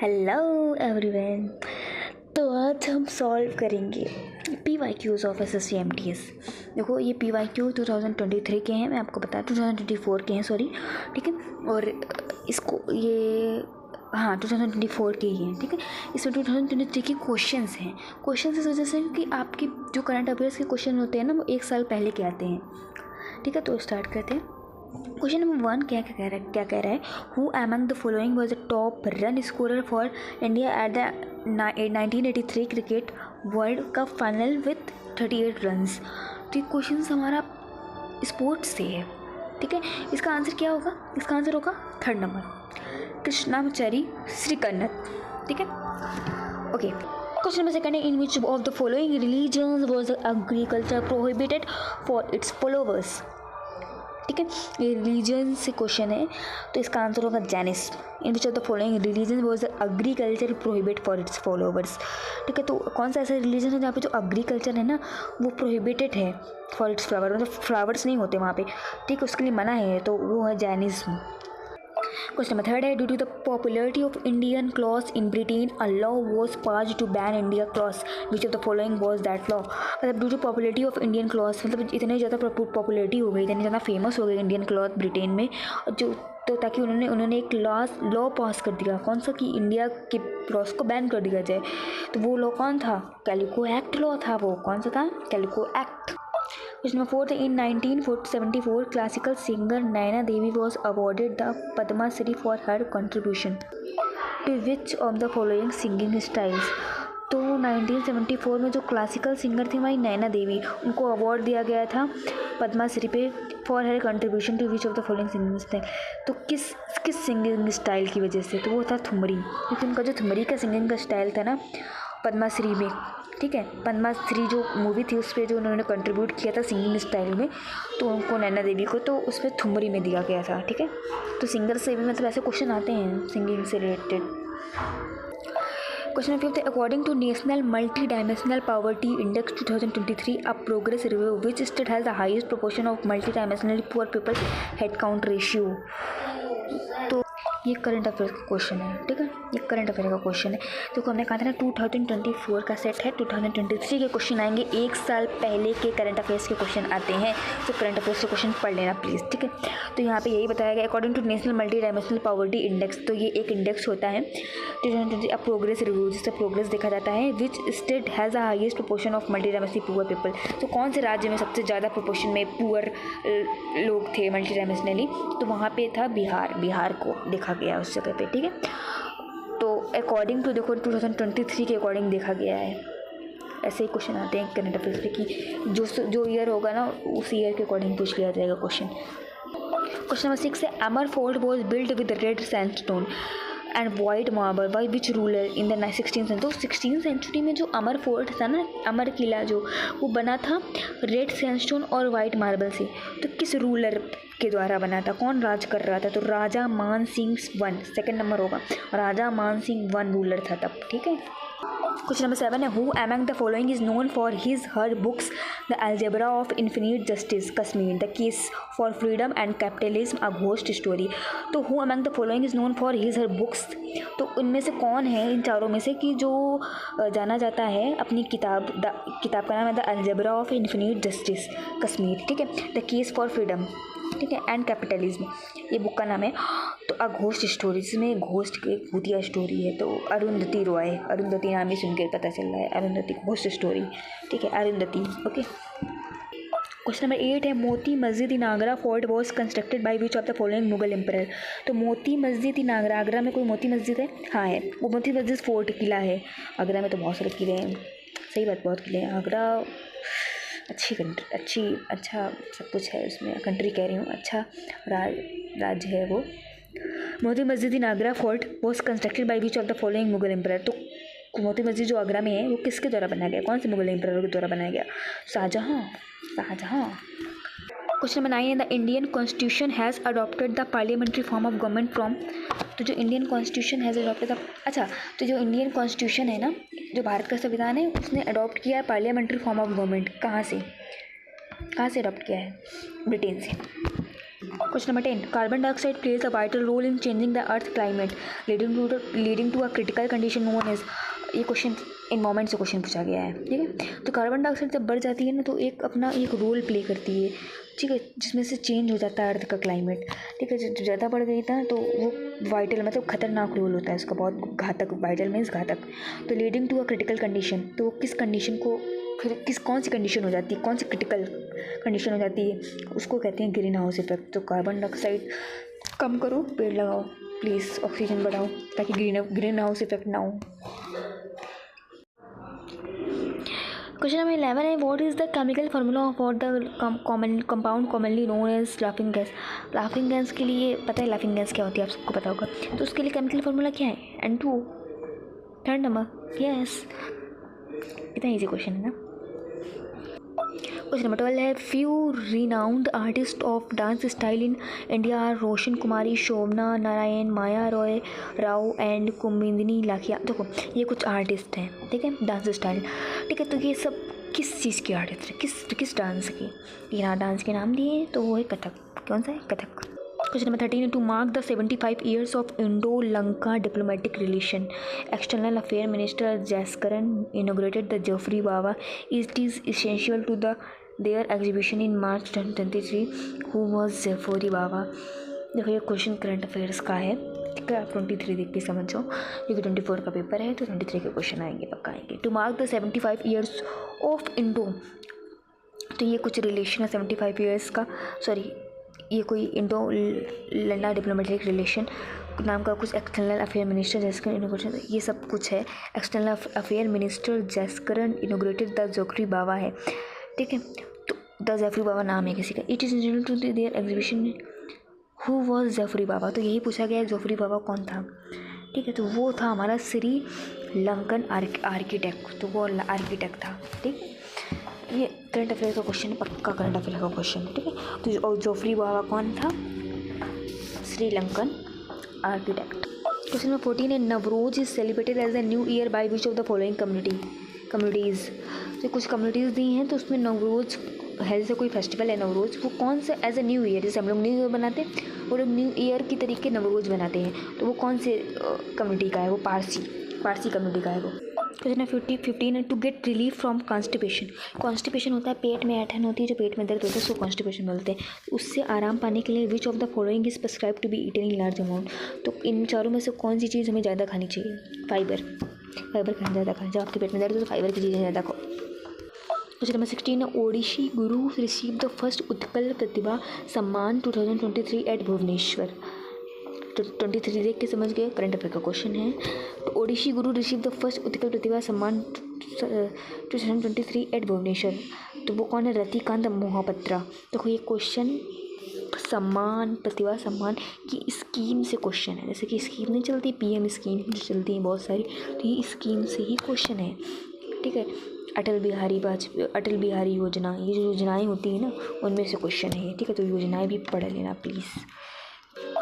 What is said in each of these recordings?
Hello everyone. तो आज हम सॉल्व करेंगे PYQs ऑफ SSC MTS। देखो ये PYQ 2023 के हैं, मैं आपको बताया 2024 के हैं, सॉरी, ठीक है। और इसको ये 2024 के ही हैं, ठीक है। इसमें 2023 के क्वेश्चंस हैं। क्वेश्चंस इस वजह से कि आपके जो करंट अफेयर्स के क्वेश्चन होते हैं ना, वो एक साल पहले के आते हैं, ठीक है। तो स्टार्ट करते हैं। क्वेश्चन नंबर 1 क्या कह रहा है who among the following was the top run scorer for India at the 1983 cricket world cup final with 38 runs. तो ये क्वेश्चन हमारा स्पोर्ट्स से है, ठीक है। इसका आंसर क्या होगा? इसका आंसर होगा 3rd नंबर कृष्णाचारी श्रीकन्नत, ठीक है। ओके, क्वेश्चन नंबर 2 है in which of the following religions was agriculture prohibited for its followers, ठीक है। ये रिलीजन से क्वेश्चन है, तो इसका आंसर होगा Jainism. In which of the following religion was agriculture prohibit for its followers, ठीक है। तो कौन सा ऐसा रिलीजन है जहाँ पे जो एग्रीकल्चर है ना वो प्रोहिबिटेड है फॉर इट्स फ्लावर, मतलब फ्लावर्स नहीं होते वहाँ पे, ठीक है, उसके लिए मना है, तो वो है जैनिज्म। क्वेश्चन नंबर 3 है due to the popularity of Indian cloth in Britain a law was pass to ban India cloth which of the following was that law. मतलब due to popularity of Indian cloth, मतलब इतनी ज़्यादा popularity हो गई, इतनी ज़्यादा famous हो गई इंडियन क्लॉथ ब्रिटेन में, जो तो ताकि उन्होंने एक लॉ पास कर दिया। कौन सा? कि इंडिया के क्लॉथ को बैन कर दिया जाए। तो वो लॉ कौन था? कैलिको एक्ट लॉ था। वो कौन सा था? Calico act. Question number 4 in 1974 classical singer Naina Devi was awarded the Padma Shri for her contribution to which of the following singing styles। तो 1974 में जो क्लासिकल सिंगर थी हमारी नैना देवी, उनको अवार्ड दिया गया था पद्मा श्री पे for her contribution to which of the following singing style. तो किस सिंगिंग स्टाइल की वजह से? तो वो था ठुमरी, क्योंकि उनका जो ठुमरी का सिंगिंग का स्टाइल था ना पद्मा श्री में, ठीक है। पद्मा श्री जो मूवी थी उस पर जो उन्होंने कंट्रीब्यूट किया था सिंगिंग स्टाइल में, तो उनको नैना देवी को तो उस पर ठुमरी में दिया गया था, ठीक है। तो सिंगर से भी मतलब ऐसे क्वेश्चन आते हैं सिंगिंग से related. Question number 5 according to national multi dimensional poverty index 2023 a progress review which state has the highest proportion of multi dimensional poor people head count ratio. तो ये करंट अफेयर का question है, ठीक है। ये current affair का question है। देखो हमने कहा था ना 2024 का सेट है, 2023 के क्वेश्चन आएंगे, एक साल पहले के करंट अफेयर्स के क्वेश्चन आते हैं, तो करंट अफेयर्स के क्वेश्चन पढ़ लेना प्लीज़, ठीक है। तो यहाँ पे यही बताया गया according to national multi dimensional poverty index, तो ये एक इंडेक्स होता है 2023 अ प्रोग्रेस रिव्यू, जिससे प्रोग्रेस देखा जाता है। Which state has the highest proportion of multi dimensional poor people, तो कौन से राज्य में सबसे ज़्यादा प्रोपोर्शन में पुअर लोग थे मल्टी डायमेंशनली, तो वहाँ पे था बिहार को देखा गया उस जगह पे, ठीक है। तो अकॉर्डिंग टू देखो 2023 के अकॉर्डिंग देखा गया है। ऐसे ही क्वेश्चन आते हैं करंट अफेयर्स पे कि जो ईयर होगा ना उस ईयर के अकॉर्डिंग पूछ लिया जाएगा क्वेश्चन। क्वेश्चन नंबर 6 है Amar fort was build with red sandstone and white marble by which ruler in the 16th century. तो 16th सेंचुरी में जो अमर फोर्ट था ना, अमर किला जो, वो बना था रेड सैंडस्टोन और वाइट मार्बल से। तो किस रूलर के द्वारा बना था? कौन राज कर रहा था? तो राजा मान सिंह 1, 2nd नंबर होगा, राजा मान सिंह 1 रूलर था तब, ठीक है। क्वेश्चन नंबर 7 है who among the following is known for his her books the algebra of infinite justice, Kashmir, the case for freedom and capitalism, a ghost story. तो who among the following is known for his her books, तो इनमें से कौन है इन चारों में से कि जो जाना जाता है अपनी किताब का नाम है the algebra of infinite justice, Kashmir, ठीक है, द केस फॉर फ्रीडम, ठीक है, एंड कैपिटलिज्म, ये बुक का नाम है। तो अ घोस्ट स्टोरी, जिसमें घोस्ट की एक भूतिया स्टोरी है, तो अरुंधति रॉय, अरुंधति नाम ही सुन के पता चल रहा है, अरुंधति घोस्ट स्टोरी, ठीक है, अरुंधति, ओके। क्वेश्चन नंबर 8 है Moti Masjid in Agra fort was constructed by which of the following Mughal emperor. तो मोती मस्जिद इन आगरा, आगरा में कोई मोती मस्जिद है? हाँ है, वो मोती मस्जिद फोर्ट किला है। आगरा में तो बहुत सारे किले हैं, सही बात, बहुत किले हैं। आगरा अच्छी कंट्री, अच्छा सब कुछ है उसमें, कंट्री कह रही हूँ, अच्छा राज्य है वो। Moti Masjid in Agra fort was constructed by which of the following Mughal emperor. तो मोती मस्जिद जो आगरा में है वो किसके द्वारा बनाया गया? कौन से मुगल एम्परर के द्वारा बनाया गया? शाहजहाँ। क्वेश्चन नंबर 9 है the Indian constitution has adopted the parliamentary form of government from. तो जो Indian constitution has adopted the, अच्छा, तो जो इंडियन कॉन्स्टिट्यूशन है ना, जो भारत का संविधान है, उसने अडॉप्ट किया है पार्लियामेंट्री फॉर्म ऑफ गवर्नमेंट। कहाँ से अडॉप्ट किया है? ब्रिटेन से। Question number 10, carbon dioxide plays a vital role in changing the earth climate leading to a critical condition known as. ये क्वेश्चन इन्वायरमेंट से क्वेश्चन पूछा गया है, ठीक है। तो कार्बन डाइऑक्साइड जब बढ़ जाती है ना तो एक अपना एक रोल प्ले करती है, ठीक है, जिसमें से चेंज हो जाता है अर्थ का क्लाइमेट, ठीक है। जब ज़्यादा बढ़ गई था तो वो वाइटल मतलब खतरनाक रोल होता है उसका, बहुत घातक, वाइटल मीन्स घातक। तो leading to a critical condition, तो किस कंडीशन को फिर कौन सी कंडीशन हो जाती है, कौन सी क्रिटिकल कंडीशन हो जाती है, उसको कहते हैं ग्रीन हाउस इफेक्ट। तो कार्बन डाइऑक्साइड कम करो, पेड़ लगाओ प्लीज़, ऑक्सीजन बढ़ाओ ताकि ग्रीन हाउस इफेक्ट ना हो। क्वेश्चन नंबर 11 है, what is the chemical formula for the compound commonly known as laughing gas. Laughing gas के लिए पता है लाफिंग गैस क्या होती है, आप सबको पता होगा। तो उसके लिए केमिकल फार्मूला क्या है, N2O, थर्ड नंबर, यस। इतना ईजी क्वेश्चन है ना। क्वेश्चन नंबर 12 है, few renowned artist of dance style in India are Roshan Kumari, Shobhana Narayan, Maya Roy Rao and Kumudini Lakhia. देखो ये कुछ आर्टिस्ट हैं, ठीक है, डांस स्टाइल, ठीक है। तो ये सब किस चीज़ के आर्टिस्ट है, किस डांस के, यहाँ डांस के नाम दिए हैं, तो वो है कथक। कौन सा है, Kathak. Question number 13, to mark the 75 years of Indo Lanka diplomatic relation, external affair minister Jaishankar inaugurated the Geoffrey Bawa. It is essential to the their exhibition in March 2023, who was Geoffrey Bawa. देखो ये क्वेश्चन करंट अफेयर्स का है, ठीक है, आप 23 देख के समझो, क्योंकि 24 का पेपर है तो 23 के क्वेश्चन आएंगे, पक्का आएंगे। To mark the 75 years of Indo, तो ये कुछ रिलेशन है 75 ईयर्स का, सॉरी ये कोई इंडो लंका डिप्लोमेटिक रिलेशन नाम का कुछ, external affair minister Jaishankar inaugurated, ये सब कुछ है। External affair minister Jaishankar inaugurated the Geoffrey Bawa है, ठीक है। तो द जोफ्री बावा नाम है किसी का। It is internal to their exhibition, who was Geoffrey Bawa, तो यही पूछा गया है जोफ्री बावा कौन था, ठीक है। तो वो था हमारा श्री लंकन आर्किटेक्ट, तो वो आर्किटेक्ट था, ठीक है। ये करंट अफेयर का क्वेश्चन है, पक्का करंट अफेयर का क्वेश्चन है, ठीक है। तो जोफ्री बावा कौन था, श्रीलंकन आर्किटेक्ट। क्वेश्चन नंबर 14 है, Navroz is celebrated as the new year by which of the following communities. तो कुछ कम्युनिटीज़ दी हैं, तो उसमें नवरोज है, जैसे कोई फेस्टिवल है नवरोज, वो कौन सा एज अ न्यू ईयर, जैसे हम लोग न्यू ईयर बनाते हैं, वो लोग न्यू ईयर की तरीके नवरोज बनाते हैं, तो वो कौन से कम्युनिटी का है, वो पारसी कम्युनिटी का है वो। क्वेश्चन नंबर 15 है, to get relief from constipation. Constipation होता है पेट में ऐंठन होती है, जो पेट में दर्द होता है उसको कॉन्स्टिपेशन बोलते हैं। उससे आराम पाने के लिए which of the following is prescribe to be eaten in large amount. तो इन चारों में से कौन सी चीज़ हमें ज़्यादा खानी चाहिए, फाइबर खाना ज़्यादा खाना, जब आपके पेट में दर्द हो तो फाइबर की चीज़ें ज़्यादा खाओ। क्वेश्चन नंबर 16 है, ओडिशी गुरु रिसीव द फर्स्ट उत्कल प्रतिभा सम्मान 2023 एट भुवनेश्वर। तो 23 देख के समझ गए, करंट अफेयर का क्वेश्चन है। तो ओडिशी गुरु रिसीव द फर्स्ट उत्कल प्रतिभा सम्मान 2023 एट भुवनेश्वर, तो वो कौन है, रतिकांत मोहापात्रा। देखो ये क्वेश्चन सम्मान, प्रतिभा सम्मान की स्कीम से क्वेश्चन है, जैसे कि स्कीम नहीं चलती, PM स्कीम जो चलती हैं बहुत सारी, तो ये स्कीम से ही क्वेश्चन है, ठीक है। अटल बिहारी योजना, ये जो योजनाएं होती हैं ना उनमें से क्वेश्चन है, ठीक है। तो योजनाएं भी पढ़ लेना प्लीज़।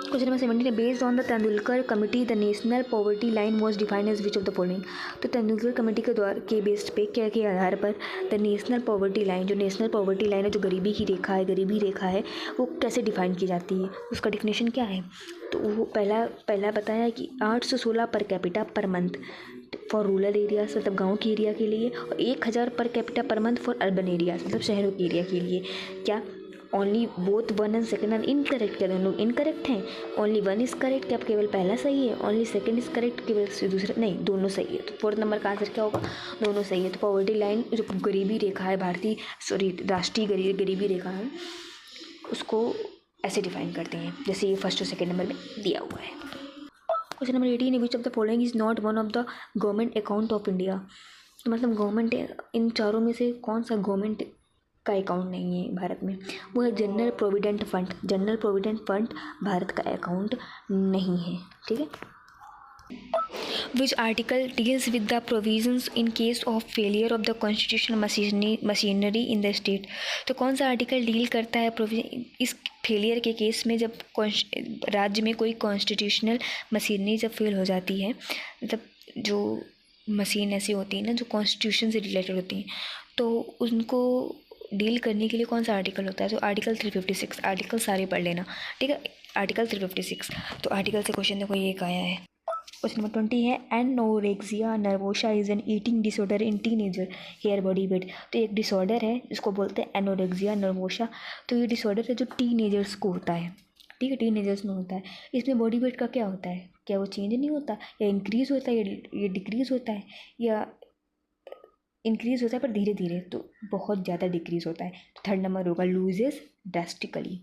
क्वेश्चन नंबर 17 है, based on the Tendulkar committee the national poverty line was defined as which of the following. तो तेंदुलकर कमेटी के बेस्ड पे क्या के आधार पर द नेशनल पॉवर्टी लाइन, जो नेशनल पॉवर्टी लाइन है, जो गरीबी रेखा है, वो कैसे डिफाइन की जाती है, उसका डिफिनेशन क्या है। तो वो पहला बताया कि 816 per capita per month for rural areas, मतलब गाँव के एरिया के लिए, और 1000 per capita per month for urban areas, मतलब शहरों के एरिया के लिए। क्या only both 1 and 2 are incorrect, क्या दोनों इनकरेक्ट हैं, ओनली 1 इज़ करेक्ट, क्या केवल पहला सही है, ओनली 2 इज़ करेक्ट, केवल दूसरा नहीं, दोनों सही है। तो 4th नंबर का आंसर क्या होगा, दोनों सही है। तो पॉवर्टी लाइन जो गरीबी रेखा है, राष्ट्रीय गरीबी रेखा है, उसको ऐसे डिफाइन करते हैं जैसे ये 1st और 2nd नंबर में दिया हुआ है। क्वेश्चन नंबर 18 है, विच of the following is not one of the government account of India. तो मतलब गवर्नमेंट, इन चारों में से कौन सा गवर्नमेंट का अकाउंट नहीं है भारत में, वो है जनरल प्रोविडेंट फंड भारत का अकाउंट नहीं है, ठीक है। Which article deals with the provisions in case of failure of the constitutional machinery in the state. तो कौन सा आर्टिकल डील करता है इस फेलियर के केस में, जब राज्य में कोई कॉन्स्टिट्यूशनल मशीनरी जब फेल हो जाती है, मतलब जो मशीन ऐसी होती है ना जो कॉन्स्टिट्यूशन से रिलेटेड होती हैं, तो उनको डील करने के लिए कौन सा आर्टिकल होता है? तो आर्टिकल 356, आर्टिकल सारे पढ़ लेना, ठीक है। आर्टिकल 356, तो आर्टिकल से क्वेश्चन देखो ये एक आया है। क्वेश्चन नंबर 20 है, anorexia nervosa is an eating disorder in teenager hair body weight. तो एक डिसऑर्डर है जिसको बोलते हैं एनोरेक्सिया नर्वोसा। तो ये डिसऑर्डर है जो टीनेजर्स को होता है, ठीक है, टीनेजर्स में होता है। इसमें बॉडी वेट का क्या होता है? क्या वो चेंज नहीं होता, या इंक्रीज़ होता है, या डिक्रीज़ होता है, या इंक्रीज़ होता है पर धीरे धीरे, तो बहुत ज़्यादा डिक्रीज़ होता है। तो थर्ड नंबर होगा लूजेस ड्रास्टिकली।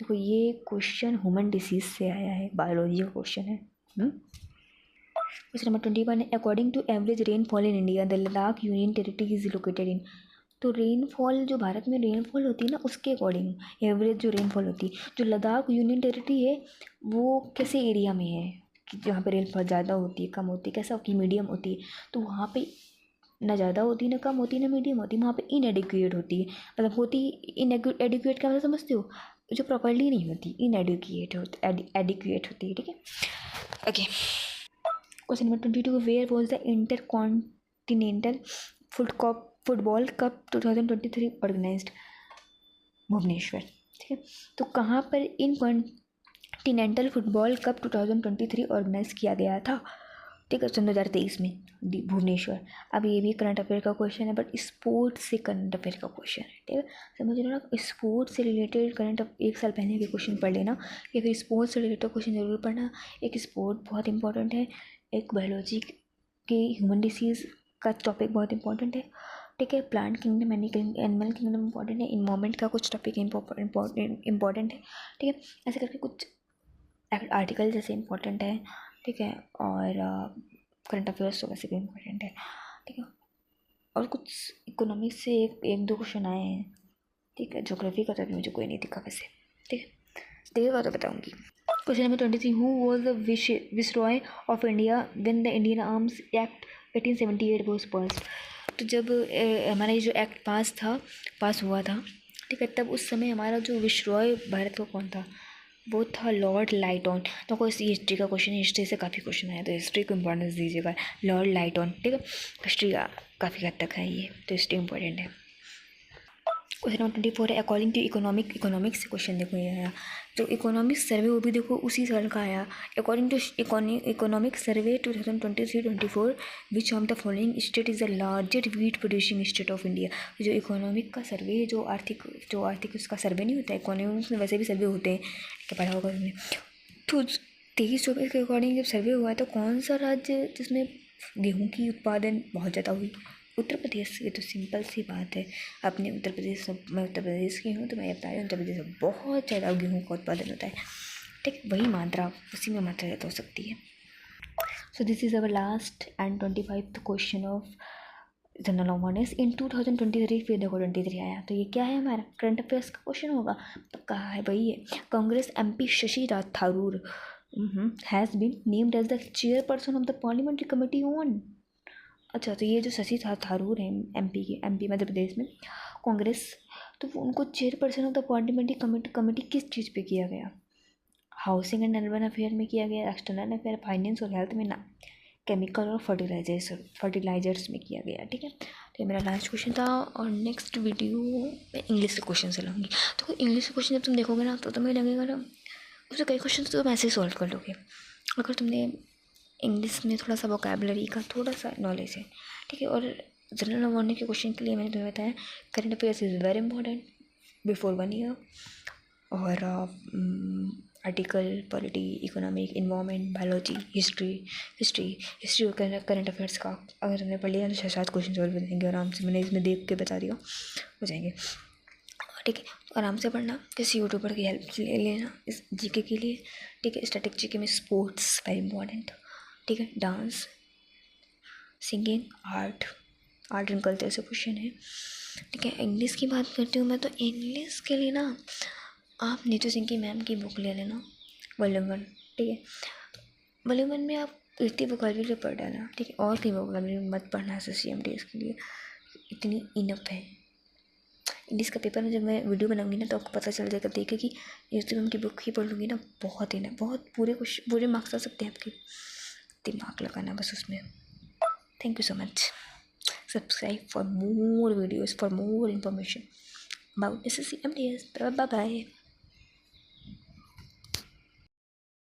देखो ये क्वेश्चन ह्यूमन डिसीज से आया है, बायोलॉजी का क्वेश्चन है। क्वेश्चन नंबर 21 है, according to average rainfall in India the Ladakh union territory is located in. तो रेनफॉल जो भारत में रेनफॉल होती है ना, उसके अकॉर्डिंग एवरेज जो रेनफॉल होती है, जो लद्दाख यूनियन टेरिटरी है वो कैसे एरिया में है, कि जहाँ पे रेनफॉल ज़्यादा होती है, कम होती है, कैसा होती है, मीडियम होती है। तो वहाँ पे ना ज़्यादा होती, ना कम होती, ना मीडियम होती, वहाँ पे इनएडिक्वेट होती है। मतलब होती इनएडिक्वेट क्या मतलब समझते हो? जो प्रॉपर्ली नहीं होती, इनएडिक्वेट एडिक्वेट होती है, ठीक है। Okay, question number 22, where was the intercontinental football cup 2023 organised? Bhubaneswar, ठीक है। तो कहाँ पर in continental football cup 2023 organise किया गया था? ठीक है, 2023 में भुवनेश्वर। अब ये भी करंट अफेयर का क्वेश्चन है, बट स्पोर्ट्स से करंट अफेयर का क्वेश्चन है, ठीक है। समझ लो ना, स्पोर्ट्स से रिलेटेड करंट एक साल पहले के क्वेश्चन पढ़ लेना, या फिर स्पोर्ट्स से रिलेटेड क्वेश्चन जरूर पढ़ना। एक स्पोर्ट बहुत इंपॉर्टेंट है, एक बायोलॉजी के ह्यूमन डिसीज़ का टॉपिक बहुत इंपॉर्टेंट है, ठीक है। Plant kingdom, animal kingdom important है, इन्वायरमेंट का कुछ टॉपिक इंपॉर्टेंट है, ठीक है। ऐसे करके कुछ आर्टिकल जैसे इंपॉर्टेंट है, ठीक है। और करंट अफेयर्स तो वैसे भी इंपॉर्टेंट है, ठीक है। और कुछ इकोनॉमिक्स से एक दो क्वेश्चन आए हैं, ठीक है। ज्योग्राफी का तो अभी मुझे कोई नहीं दिखा वैसे, ठीक है, दिखेगा तो बताऊँगी। Question number 23, who was the viceroy of India when the Indian arms act 1878 was passed? तो जब हमारा ये जो एक्ट पास हुआ था, ठीक है, तब उस समय हमारा जो विसरॉय भारत का कौन था? वो था लॉर्ड लाइटॉन। तो कोई हिस्ट्री का क्वेश्चन है, हिस्ट्री से काफ़ी क्वेश्चन आया, तो हिस्ट्री को इंपॉर्टेंस दीजिएगा। लॉर्ड लाइटॉन, ठीक है, हिस्ट्री का काफ़ी हद तक है ये, तो हिस्ट्री इंपॉर्टेंट है। क्वेश्चन नंबर 24 है, अकॉर्डिंग टू इकोनॉमिक्स से क्वेश्चन देखो ये आया। तो इकोनॉमिक्स सर्वे वो भी देखो उसी साल का आया। According to economic survey 2023-24 which of the following state is the largest wheat producing state of India? जो इकोनॉमिक का सर्वे, जो आर्थिक उसका सर्वे नहीं होता है, इकोनॉमिक्स में वैसे भी सर्वे होते हैं, क्या पढ़ा होगा तुमने। तो 23-24 के अकॉर्डिंग जब सर्वे हुआ है, तो कौन सा राज्य जिसमें गेहूँ की उत्पादन बहुत ज़्यादा हुई? उत्तर प्रदेश। ये तो सिंपल सी बात है, अपने उत्तर प्रदेश, मैं उत्तर प्रदेश की हूँ तो मैं बता रही हूँ, उत्तर प्रदेश में बहुत ज़्यादा गेहूँ का उत्पादन होता है, ठीक, वही मात्रा, उसी में मात्रा ज़्यादा हो सकती है। So this is our last and 25th question of general awareness in 2023। फिर देखो 23 आया, तो ये क्या है? हमारा करंट अफेयर्स का क्वेश्चन होगा, पक्का है वही है। Congress MP Shashi Tharoor has been named as the chairperson of the parliamentary committee on. अच्छा, तो ये जो शशि थारूर हैं MP मध्य प्रदेश में कांग्रेस, तो वो उनको chairperson of the parliamentary committee किस चीज़ पे किया गया? हाउसिंग एंड अर्बन अफेयर में किया गया, एक्सटर्नल अफेयर, फाइनेंस और हेल्थ में ना, केमिकल और फर्टिलाइजर्स में किया गया, ठीक है। तो ये मेरा लास्ट क्वेश्चन था, और नेक्स्ट वीडियो मैं इंग्लिश के क्वेश्चन से लाऊंगी। तो इंग्लिश के क्वेश्चन जब तुम देखोगे ना, तो तुम्हें लगेगा ना उससे कई क्वेश्चन तो तुम ऐसे ही सॉल्व कर लोगे, अगर तुमने इंग्लिश में थोड़ा सा वोकैबुलरी का थोड़ा सा नॉलेज है, ठीक है। और जनरल अवेयरनेस के क्वेश्चन के लिए मैंने तुम्हें बताया current affairs is very important before 1 year, और article, polity, economic, environment, biology, history और करंट अफेयर्स का अगर तुमने पढ़ लिया तो 6-7 क्वेश्चन सॉल्व हो जाएंगे आराम से। मैंने इसमें देख के बता दिया, हो जाएंगे, ठीक है। आराम से पढ़ना, किसी यूट्यूबर की हेल्प ले लेना इस जीके के लिए, ठीक है। स्टैटिक जीके में स्पोर्ट्स वेरी इंपॉर्टेंट, ठीक है। Dance, singing, art and culture से क्वेश्चन है, ठीक है। इंग्लिश की बात करती हूँ मैं, तो इंग्लिश के लिए ना आप नीतू सिंह की मैम की बुक ले लेना, वॉल्यूम 1, ठीक है। वॉल्यूम 1 में आप इतनी वोकैबुलरी पढ़ डालना, ठीक है, और कहीं वोकैबुलरी मत पढ़ना CMDS के लिए, इतनी इनफ है। इंग्लिश का पेपर में जब मैं वीडियो बनाऊंगी ना, तो आपको पता चल जाएगा, देखे कि यूट्यूब की बुक ही पढ़ लूँगी ना, बहुत पूरे मार्क्स आ सकते हैं आपके, दिमाग लगाना बस उसमें। Thank you so much. Subscribe for more videos, for more information about SSC MTS. Bye bye.